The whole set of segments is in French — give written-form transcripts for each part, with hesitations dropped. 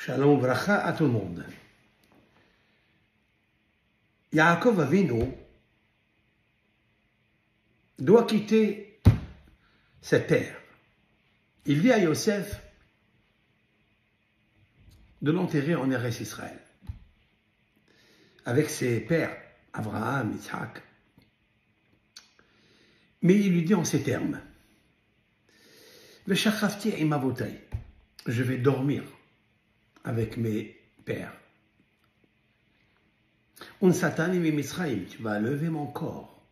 Shalom Vracha à tout le monde. Yaakov Avinu doit quitter cette terre. Il dit à Yosef de l'enterrer en Eretz Israël avec ses pères, Abraham, Isaac. Mais il lui dit en ces termes: Veshachafti im avotai, je vais dormir avec mes pères. Unsatani mimisraim, tu vas lever mon corps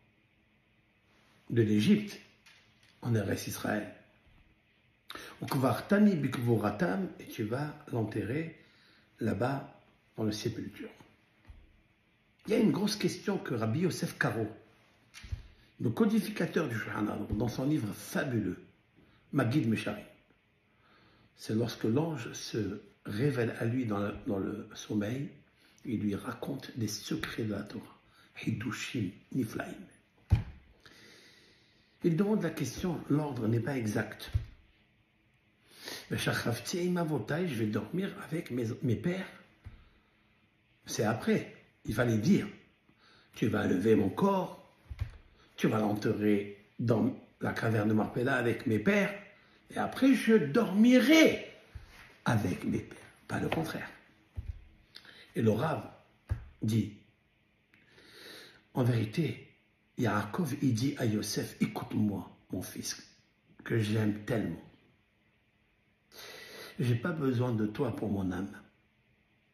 de l'Égypte en Eretz Israël. Ukvartani bikvoratam, et tu vas l'enterrer là-bas dans le sépulture. Il y a une grosse question que Rabbi Yosef Karo, le codificateur du Shulchan Aruch, dans son livre fabuleux, Magid Mesharim, c'est lorsque l'ange se révèle à lui dans le sommeil, il lui raconte des secrets de la Torah, Hidushim Niflaim. Il demande la question, l'ordre n'est pas exact. Je vais dormir avec mes pères. C'est après, il fallait dire, tu vas lever mon corps, tu vas l'enterrer dans la caverne de Marpella avec mes pères, et après je dormirai avec mes pères, pas le contraire. Et le Rav dit, en vérité, Yaakov, il dit à Yosef, écoute-moi, mon fils, que j'aime tellement. J'ai pas besoin de toi pour mon âme.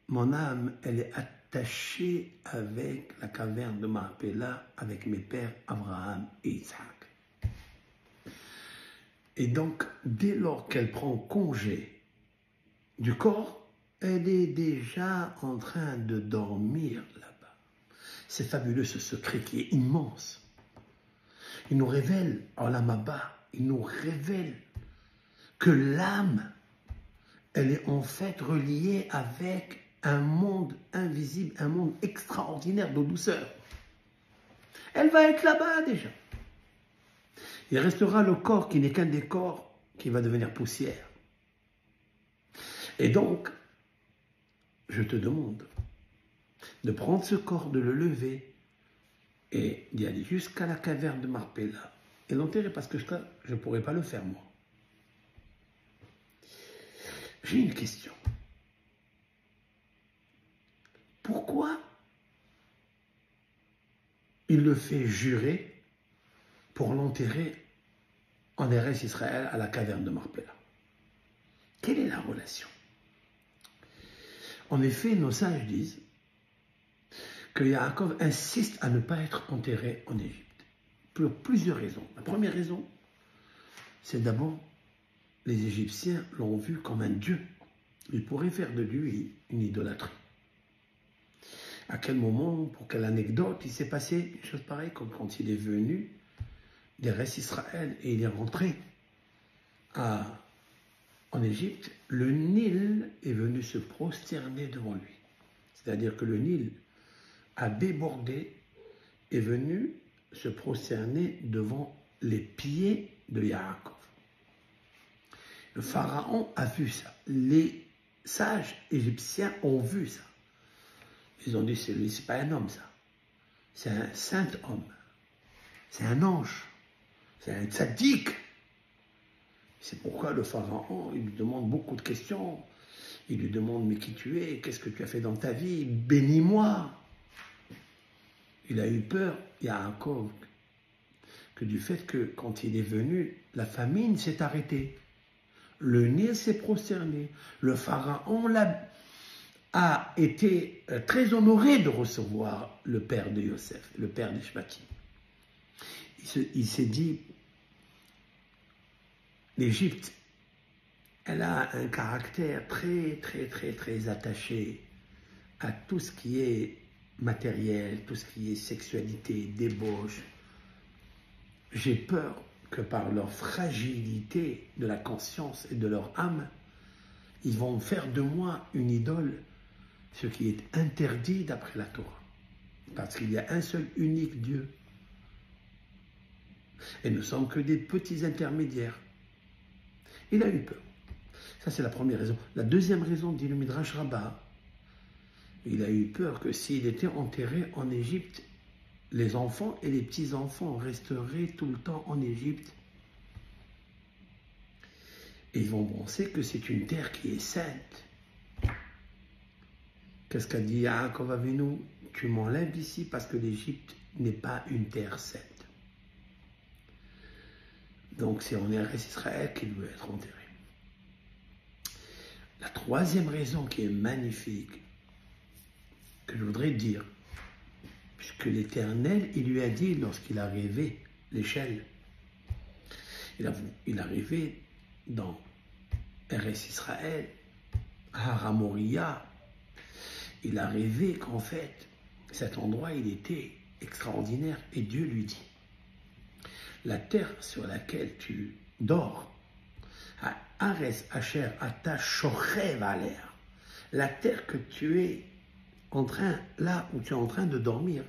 Mon âme, elle est attachée avec la caverne de Marpella, avec mes pères Abraham et Isaac. Et donc, dès lors qu'elle prend congé du corps, elle est déjà en train de dormir là-bas. C'est fabuleux ce secret qui est immense. Il nous révèle, Olam Haba, il nous révèle que l'âme, elle est en fait reliée avec un monde invisible, un monde extraordinaire de douceur. Elle va être là-bas déjà. Il restera le corps qui n'est qu'un décor qui va devenir poussière. Et donc, je te demande de prendre ce corps, de le lever et d'y aller jusqu'à la caverne de Marpella et l'enterrer parce que je ne pourrais pas le faire moi. J'ai une question. Pourquoi il le fait jurer pour l'enterrer en Eretz Israël à la caverne de Marpella? Quelle est la relation? En effet, nos sages disent que Yaakov insiste à ne pas être enterré en Égypte, pour plusieurs raisons. La première raison, c'est d'abord, les Égyptiens l'ont vu comme un dieu. Ils pourraient faire de lui une idolâtrie. À quel moment, pour quelle anecdote, il s'est passé une chose pareille, comme quand il est venu d'Eretz Israël et il est rentré en Égypte, le Nil est venu se prosterner devant lui. C'est-à-dire que le Nil a débordé, est venu se prosterner devant les pieds de Yaakov. Le pharaon a vu ça. Les sages égyptiens ont vu ça. Ils ont dit, c'est pas un homme ça. C'est un saint homme. C'est un ange. C'est un tzaddik. C'est pourquoi le pharaon, il lui demande beaucoup de questions. Il lui demande, mais qui tu es? Qu'est-ce que tu as fait dans ta vie? Bénis-moi. Il a eu peur, Yaakov, que du fait que quand il est venu, la famine s'est arrêtée. Le Nil s'est prosterné. Le pharaon a été très honoré de recevoir le père de Yosef, le père d'Ishmael. Il s'est dit, l'Égypte, elle a un caractère très, très, très, très attaché à tout ce qui est matériel, tout ce qui est sexualité, débauche. J'ai peur que par leur fragilité de la conscience et de leur âme, ils vont faire de moi une idole, ce qui est interdit d'après la Torah. Parce qu'il y a un seul unique Dieu. Et nous ne sommes que des petits intermédiaires. Il a eu peur. Ça, c'est la première raison. La deuxième raison, dit le Midrash Rabbah, il a eu peur que s'il était enterré en Égypte, les enfants et les petits-enfants resteraient tout le temps en Égypte. Et ils vont penser que c'est une terre qui est sainte. Qu'est-ce qu'a dit Yaakov Avinu? Tu m'enlèves d'ici parce que l'Égypte n'est pas une terre sainte. Donc c'est en Eretz Israël qu'il veut être enterré. La troisième raison qui est magnifique, que je voudrais dire, puisque l'Éternel, il lui a dit lorsqu'il a rêvé l'échelle, il a rêvé dans Eretz Israël, Har Moriah, il a rêvé qu'en fait, cet endroit, il était extraordinaire, et Dieu lui dit, la terre sur laquelle tu dors, Ares Asher Ata Shochev Aler, la terre que tu es en train, là où tu es en train de dormir,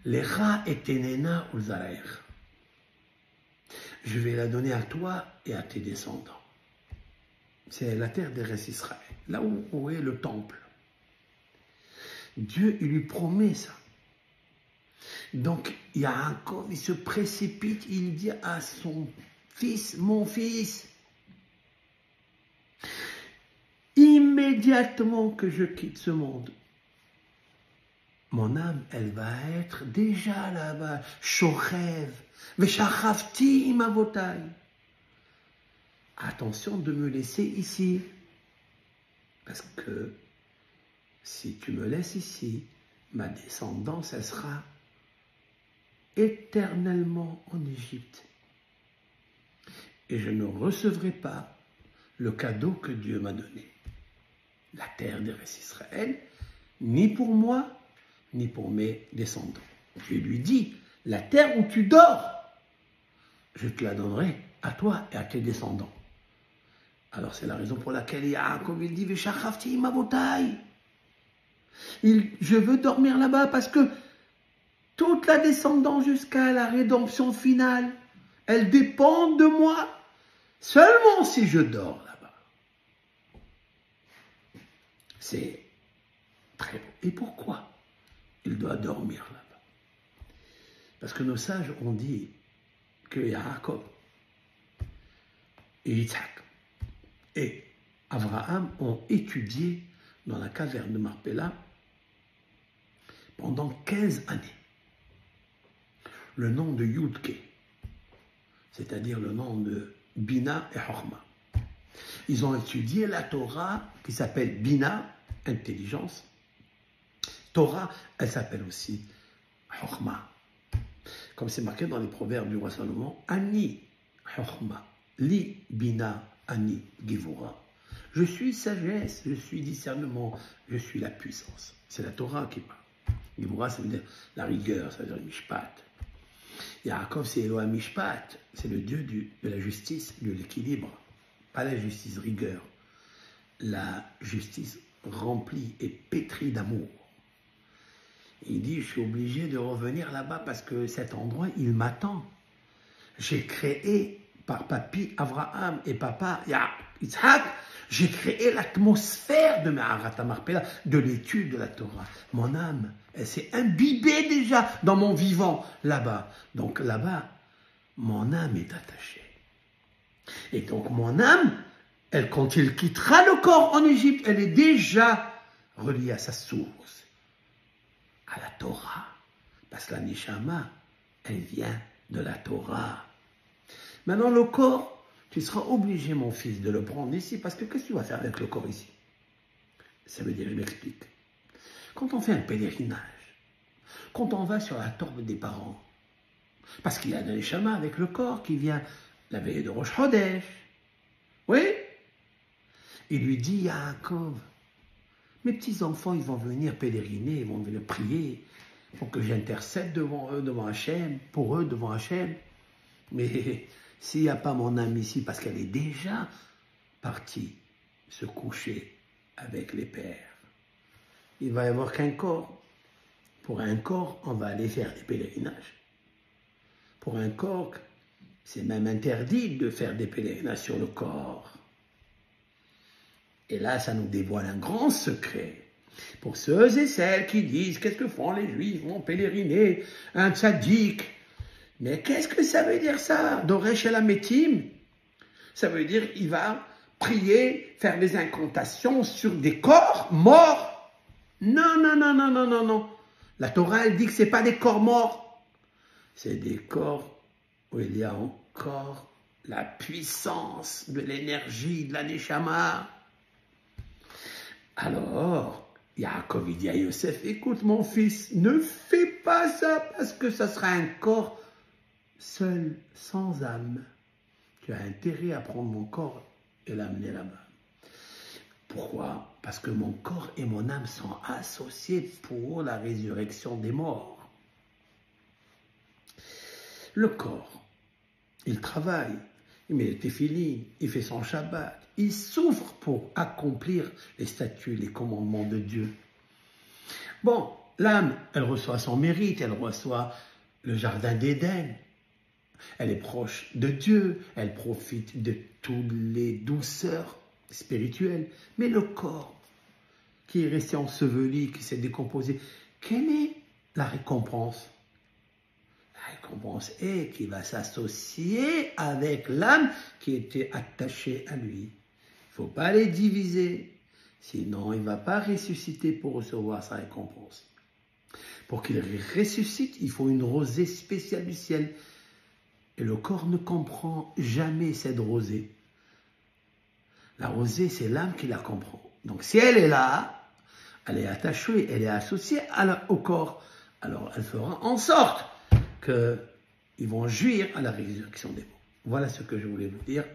Lecha et Tenena Ulzaraer, je vais la donner à toi et à tes descendants. C'est la terre d'Eretz Israël, là où est le temple. Dieu, il lui promet ça. Donc, Yaakov, il se précipite, il dit à son fils, mon fils, immédiatement que je quitte ce monde, mon âme, elle va être déjà là-bas, Shochev, Veshachavti imavotai. Attention de me laisser ici, parce que si tu me laisses ici, ma descendance, elle sera éternellement en Égypte. Et je ne recevrai pas le cadeau que Dieu m'a donné, la terre d'Eretz Israël, ni pour moi, ni pour mes descendants. Dieu lui dit, la terre où tu dors, je te la donnerai à toi et à tes descendants. Alors c'est la raison pour laquelle Yaakov il dit, Veshachavti imavotai. Je veux dormir là-bas parce que toute la descendance jusqu'à la rédemption finale, elle dépend de moi seulement si je dors là-bas. C'est très beau. Et pourquoi il doit dormir là-bas? Parce que nos sages ont dit que Yaakov et Yitzhak et Abraham ont étudié dans la caverne de Marpella pendant 15 années le nom de Yudke, c'est-à-dire le nom de Bina et Chorma. Ils ont étudié la Torah qui s'appelle Bina, intelligence. Torah, elle s'appelle aussi Chorma. Comme c'est marqué dans les proverbes du roi Salomon, Ani Chorma, Li Bina, Ani Givura. Je suis sagesse, je suis discernement, je suis la puissance. C'est la Torah qui parle. Givura, ça veut dire la rigueur, ça veut dire le mishpat. Yaakov, c'est Elohim Mishpat, c'est le Dieu de la justice, de l'équilibre. Pas la justice rigueur, la justice remplie et pétrie d'amour. Il dit, je suis obligé de revenir là-bas parce que cet endroit, il m'attend. J'ai créé par papi Abraham et papa Yitzhak, j'ai créé l'atmosphère de Me'arat HaMarpella, de l'étude de la Torah. Mon âme, elle s'est imbibée déjà dans mon vivant là-bas. Donc là-bas, mon âme est attachée. Et donc mon âme, elle, quand il quittera le corps en Égypte, elle est déjà reliée à sa source, à la Torah. Parce que la Neshama, elle vient de la Torah. Maintenant, le corps, tu seras obligé, mon fils, de le prendre ici, parce que qu'est-ce que tu vas faire avec le corps ici? Ça veut dire, je m'explique. Quand on fait un pèlerinage, quand on va sur la tombe des parents, parce qu'il y a des chamas avec le corps qui vient la veille de Rosh Chodesh, oui? Il lui dit, Yaakov, mes petits-enfants, ils vont venir pèleriner, ils vont venir prier pour que j'intercède devant eux, devant Hachem, pour eux, devant Hachem. Mais s'il n'y a pas mon âme ici, parce qu'elle est déjà partie se coucher avec les pères, il va y avoir qu'un corps. Pour un corps, on va aller faire des pèlerinages. Pour un corps, c'est même interdit de faire des pèlerinages sur le corps. Et là, ça nous dévoile un grand secret. Pour ceux et celles qui disent, qu'est-ce que font les Juifs, vont pèleriner, un tzaddik. Mais qu'est-ce que ça veut dire ça, Doresh el Hametim? Ça veut dire, il va prier, faire des incantations sur des corps morts. Non, non, non, non, non, non, non. La Torah, elle dit que ce n'est pas des corps morts. C'est des corps où il y a encore la puissance de l'énergie, de la Neshama. Alors, Yaakov, il dit à Yosef, écoute mon fils, ne fais pas ça parce que ça sera un corps seul, sans âme. Tu as intérêt à prendre mon corps et l'amener là-bas. Pourquoi? Parce que mon corps et mon âme sont associés pour la résurrection des morts. Le corps, il travaille, il met les téphilines, il fait son Shabbat, il souffre pour accomplir les statuts, les commandements de Dieu. Bon, l'âme, elle reçoit son mérite, elle reçoit le jardin d'Éden. Elle est proche de Dieu, elle profite de toutes les douceurs spirituelles. Mais le corps, qui est resté enseveli, qui s'est décomposé, quelle est la récompense? La récompense est qu'il va s'associer avec l'âme qui était attachée à lui. Il ne faut pas les diviser, sinon il ne va pas ressusciter pour recevoir sa récompense. Pour qu'il ressuscite, il faut une rosée spéciale du ciel. Et le corps ne comprend jamais cette rosée. La rosée, c'est l'âme qui la comprend. Donc si elle est là, elle est attachée, elle est associée au corps. Alors elle fera en sorte qu'ils vont jouir à la résurrection des morts. Voilà ce que je voulais vous dire.